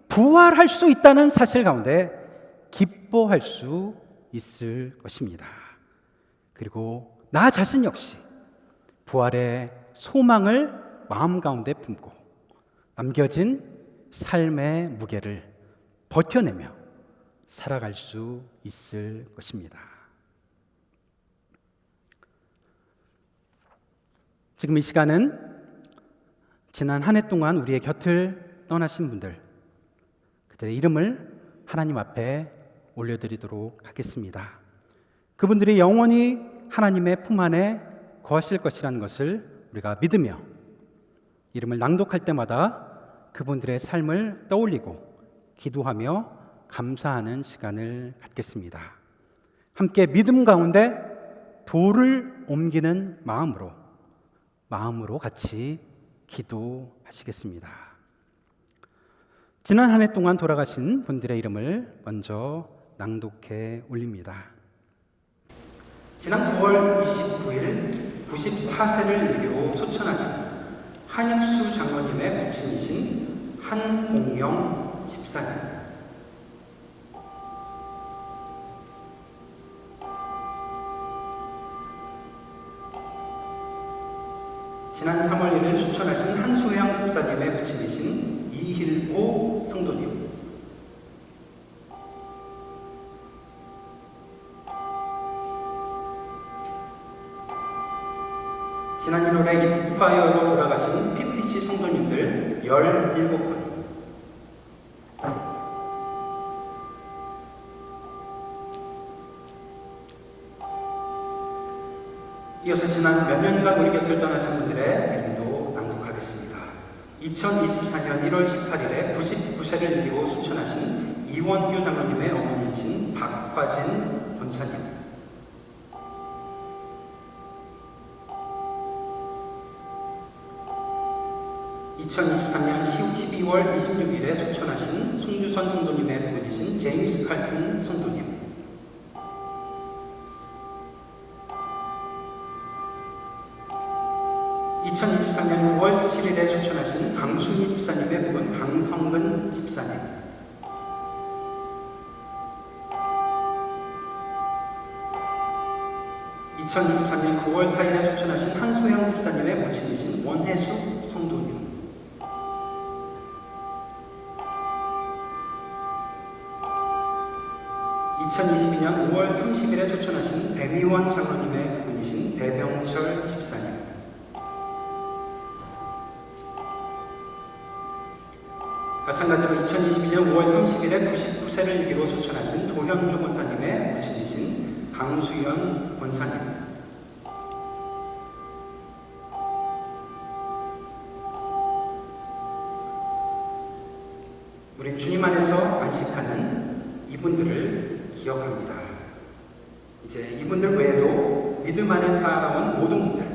부활할 수 있다는 사실 가운데 기뻐할 수 있을 것입니다. 그리고 나 자신 역시 부활의 소망을 마음 가운데 품고 남겨진 삶의 무게를 버텨내며 살아갈 수 있을 것입니다. 지금 이 시간은 지난 한 해 동안 우리의 곁을 떠나신 분들, 그들의 이름을 하나님 앞에 올려드리도록 하겠습니다. 그분들이 영원히 하나님의 품 안에 거하실 것이라는 것을 우리가 믿으며 이름을 낭독할 때마다 그분들의 삶을 떠올리고 기도하며 감사하는 시간을 갖겠습니다. 함께 믿음 가운데 돌을 옮기는 마음으로 같이 기도하시겠습니다. 지난 한 해 동안 돌아가신 분들의 이름을 먼저 낭독해 올립니다. 지난 9월 29일 94세를 일기로 소천하신 한익수 장로님의 부친이신 한봉영 집사님, 지난 3월 1일 수천하신 한소양 집사님의 부친이신 이힐보 성도님, 지난 1월에 이트파이어로 돌아가신 PPC 성도님들 17분, 이어서 지난 몇 년간 우리 곁을 떠나신 분들의 이름도 낭독하겠습니다. 2024년 1월 18일에 99세를 일기로 소천하신 이원규 장로님의 어머니이신 박화진 본사님, 2023년 12월 26일에 소천하신 송주선 성도님의 부모이신 제임스 칼슨 성도님, 2023년 9월 17일에 소천하신 강순희 집사님의 부분 강성근 집사님, 2023년 9월 4일에 소천하신 한소영 집사님의 모친이신 원혜숙 성도님, 2022년 5월 30일에 소천하신 배미원 장로님의 부분이신 배병철 집사님, 마찬가지로 2022년 5월 30일에 99세를 일기로 소천하신 도현주 권사님의 모친이신 강수연 권사님, 우린 주님 안에서 안식하는 이분들을 기억합니다. 이제 이분들 외에도 믿음 안에 살아온 모든 분들,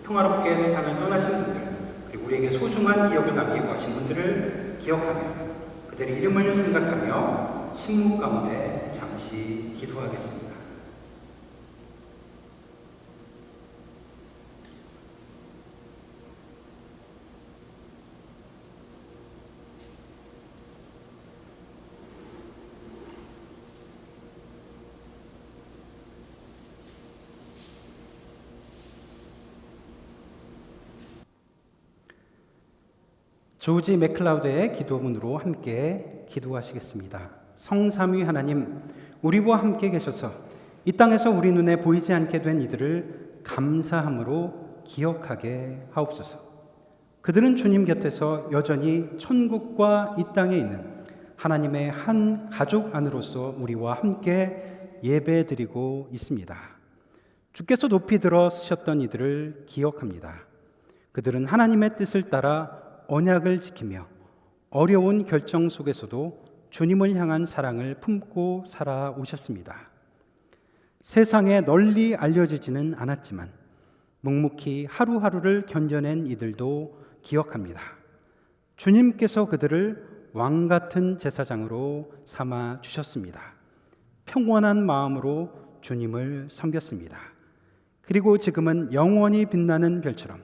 평화롭게 세상을 떠나신 분들, 그리고 우리에게 소중한 기억을 남기고 가신 분들을 기억하며 그들의 이름을 생각하며 침묵 가운데 잠시 기도하겠습니다. 조지 맥클라우드의 기도문으로 함께 기도하시겠습니다. 성삼위 하나님, 우리와 함께 계셔서 이 땅에서 우리 눈에 보이지 않게 된 이들을 감사함으로 기억하게 하옵소서. 그들은 주님 곁에서 여전히 천국과 이 땅에 있는 하나님의 한 가족 안으로서 우리와 함께 예배드리고 있습니다. 주께서 높이 들어 쓰셨던 이들을 기억합니다. 그들은 하나님의 뜻을 따라 언약을 지키며 어려운 결정 속에서도 주님을 향한 사랑을 품고 살아오셨습니다. 세상에 널리 알려지지는 않았지만 묵묵히 하루하루를 견뎌낸 이들도 기억합니다. 주님께서 그들을 왕같은 제사장으로 삼아 주셨습니다. 평온한 마음으로 주님을 섬겼습니다. 그리고 지금은 영원히 빛나는 별처럼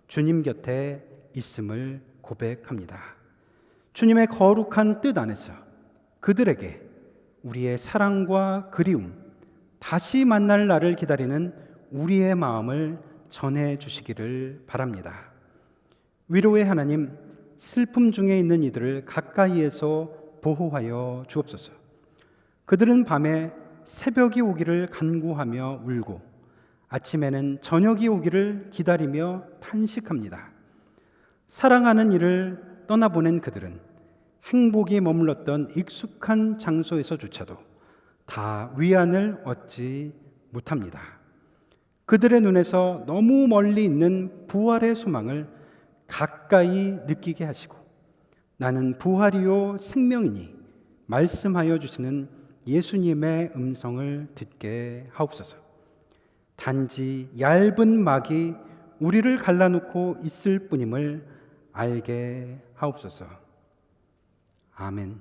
주님 곁에 있음을 고백합니다. 주님의 거룩한 뜻 안에서 그들에게 우리의 사랑과 그리움, 다시 만날 날을 기다리는 우리의 마음을 전해 주시기를 바랍니다. 위로의 하나님, 슬픔 중에 있는 이들을 가까이에서 보호하여 주옵소서. 그들은 밤에 새벽이 오기를 간구하며 울고 아침에는 저녁이 오기를 기다리며 탄식합니다. 사랑하는 이를 떠나보낸 그들은 행복이 머물렀던 익숙한 장소에서조차도 다 위안을 얻지 못합니다. 그들의 눈에서 너무 멀리 있는 부활의 소망을 가까이 느끼게 하시고 나는 부활이요 생명이니 말씀하여 주시는 예수님의 음성을 듣게 하옵소서. 단지 얇은 막이 우리를 갈라놓고 있을 뿐임을 알게 하옵소서. 아멘.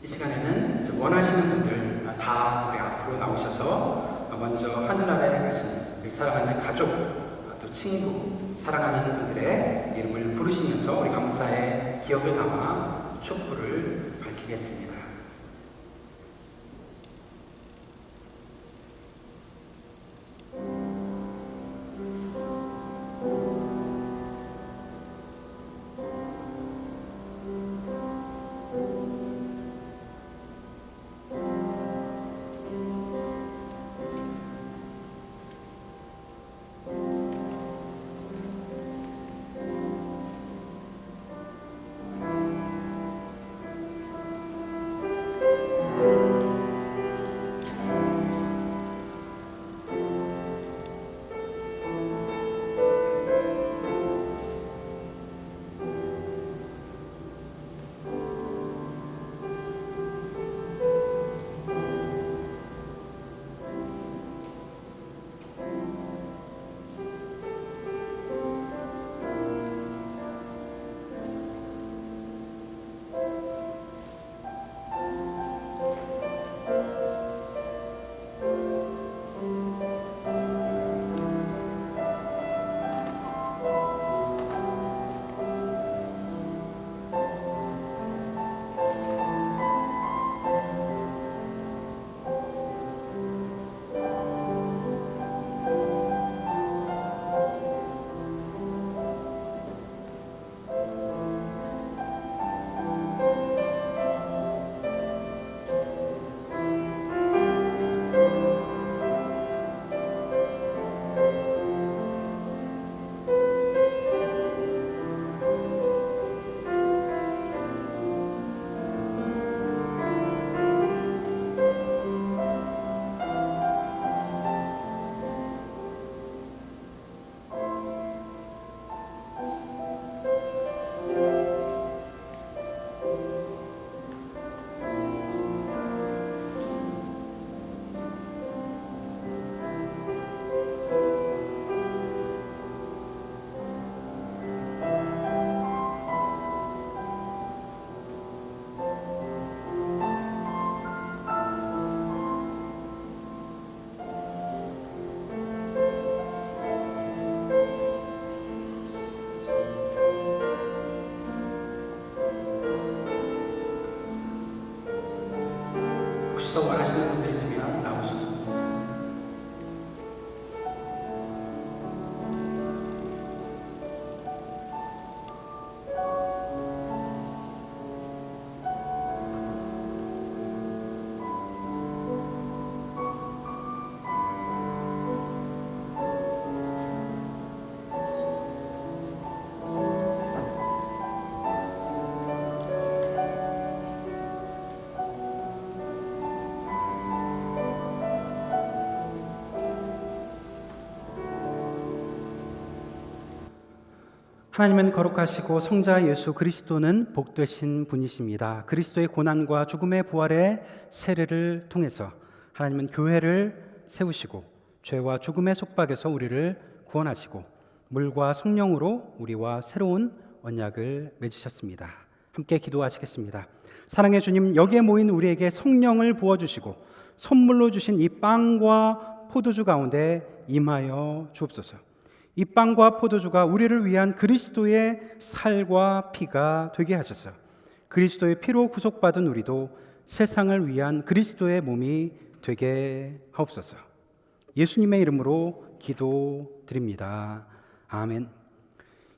이 시간에는 원하시는 분들 다 우리 앞으로 나오셔서 먼저 하늘나라에 가신 우리 사랑하는 가족, 또 친구, 사랑하는 분들의 이름을 부르시면서 우리 감사의 기억을 담아 촛불을 밝히겠습니다. 하나님은 거룩하시고 성자 예수 그리스도는 복되신 분이십니다. 그리스도의 고난과 죽음의 부활의 세례를 통해서 하나님은 교회를 세우시고 죄와 죽음의 속박에서 우리를 구원하시고 물과 성령으로 우리와 새로운 언약을 맺으셨습니다. 함께 기도하시겠습니다. 사랑의 주님, 여기에 모인 우리에게 성령을 부어주시고 선물로 주신 이 빵과 포도주 가운데 임하여 주옵소서. 이 빵과 포도주가 우리를 위한 그리스도의 살과 피가 되게 하셔서 그리스도의 피로 구속받은 우리도 세상을 위한 그리스도의 몸이 되게 하옵소서. 예수님의 이름으로 기도드립니다. 아멘.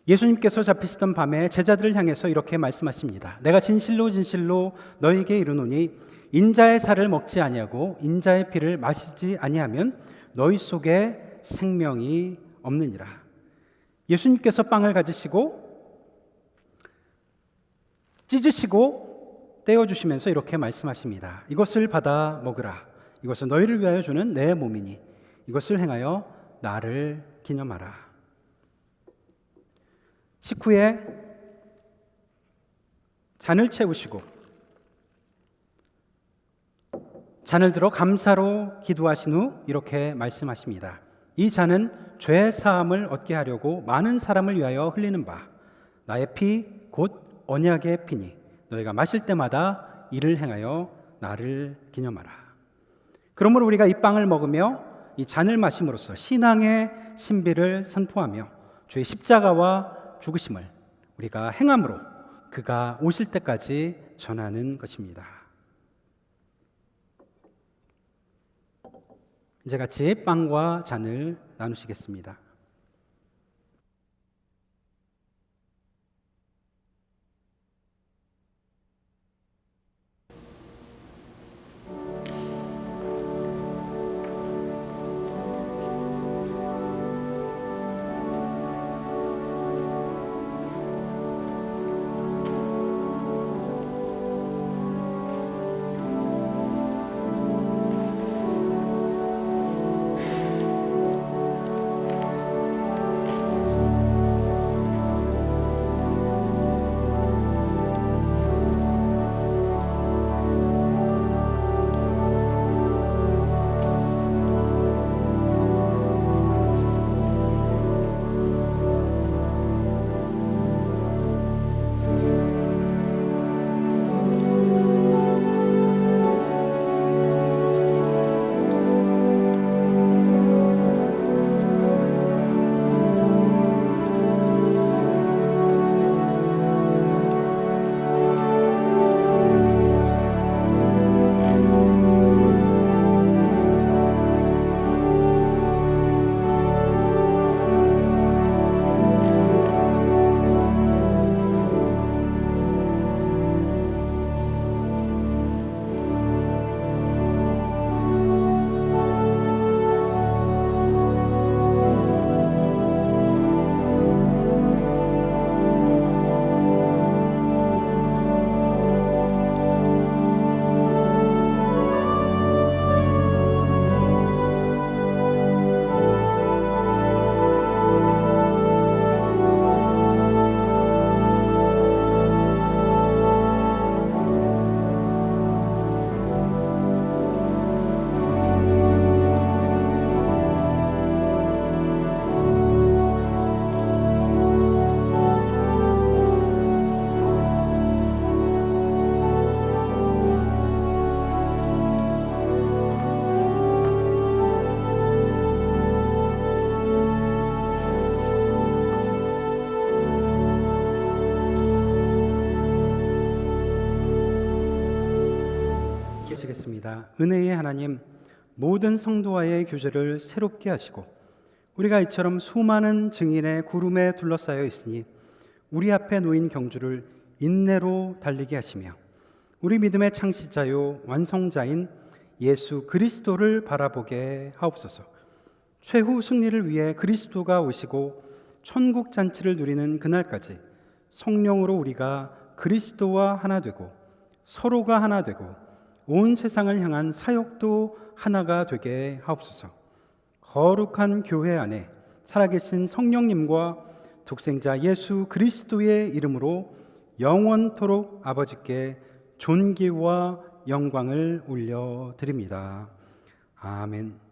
예수님께서 잡히시던 밤에 제자들을 향해서 이렇게 말씀하십니다. 내가 진실로 진실로 너희에게 이르노니 인자의 살을 먹지 아니하고 인자의 피를 마시지 아니하면 너희 속에 생명이 없느니라. 예수님께서 빵을 가지시고 찢으시고 떼어주시면서 이렇게 말씀하십니다. 이것을 받아 먹으라. 이것은 너희를 위하여 주는 내 몸이니 이것을 행하여 나를 기념하라. 식후에 잔을 채우시고 잔을 들어 감사로 기도하신 후 이렇게 말씀하십니다. 이 잔은 죄 사함을 얻게 하려고 많은 사람을 위하여 흘리는 바 나의 피 곧 언약의 피니 너희가 마실 때마다 이를 행하여 나를 기념하라. 그러므로 우리가 이 빵을 먹으며 이 잔을 마심으로써 신앙의 신비를 선포하며 주의 십자가와 죽으심을 우리가 행함으로 그가 오실 때까지 전하는 것입니다. 이제 같이 빵과 잔을 나누시겠습니다. 기도하시겠습니다. 은혜의 하나님, 모든 성도와의 교제를 새롭게 하시고 우리가 이처럼 수많은 증인의 구름에 둘러싸여 있으니 우리 앞에 놓인 경주를 인내로 달리게 하시며 우리 믿음의 창시자요 완성자인 예수 그리스도를 바라보게 하옵소서. 최후 승리를 위해 그리스도가 오시고 천국 잔치를 누리는 그날까지 성령으로 우리가 그리스도와 하나 되고 서로가 하나 되고 온 세상을 향한 사역도 하나가 되게 하옵소서. 거룩한 교회 안에 살아계신 성령님과 독생자 예수 그리스도의 이름으로 영원토록 아버지께 존귀와 영광을 올려드립니다. 아멘.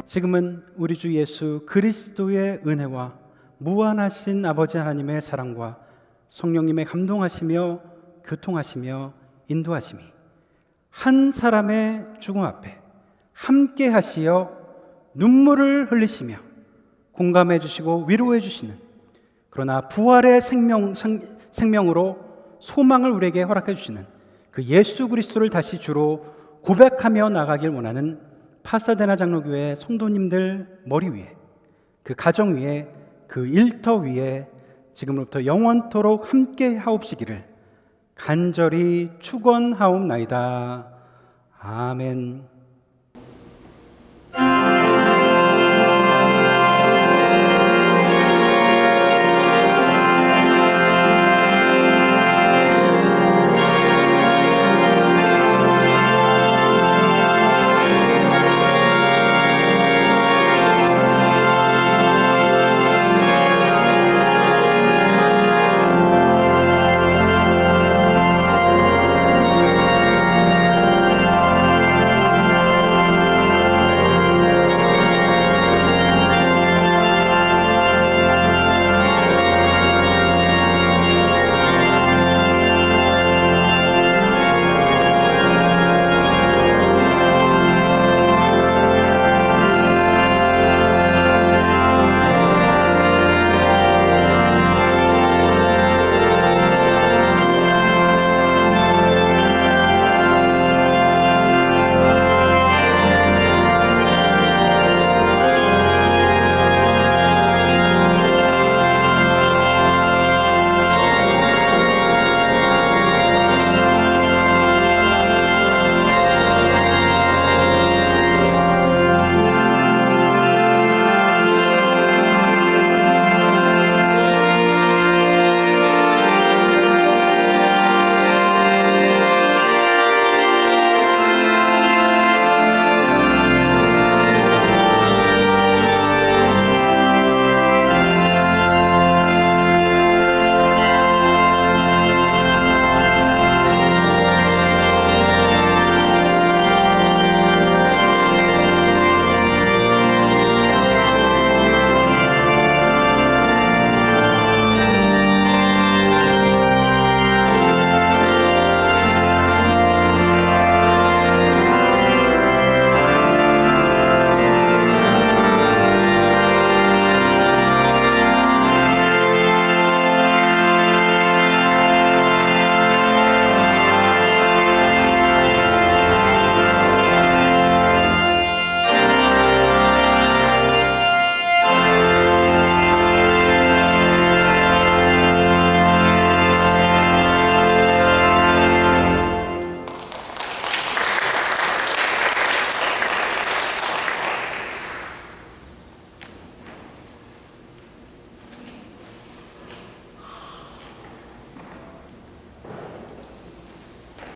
지금은 우리 주 예수 그리스도의 은혜와 무한하신 아버지 하나님의 사랑과 성령님의 감동하시며 교통하시며 인도하심이 한 사람의 죽음 앞에 함께 하시어 눈물을 흘리시며 공감해 주시고 위로해 주시는, 그러나 부활의 생명으로 소망을 우리에게 허락해 주시는 그 예수 그리스도를 다시 주로 고백하며 나가길 원하는 파사데나 장로교회 성도님들 머리 위에 그 가정 위에, 그 일터 위에 지금부터 영원토록 함께 하옵시기를 간절히 축원하옵나이다. 아멘.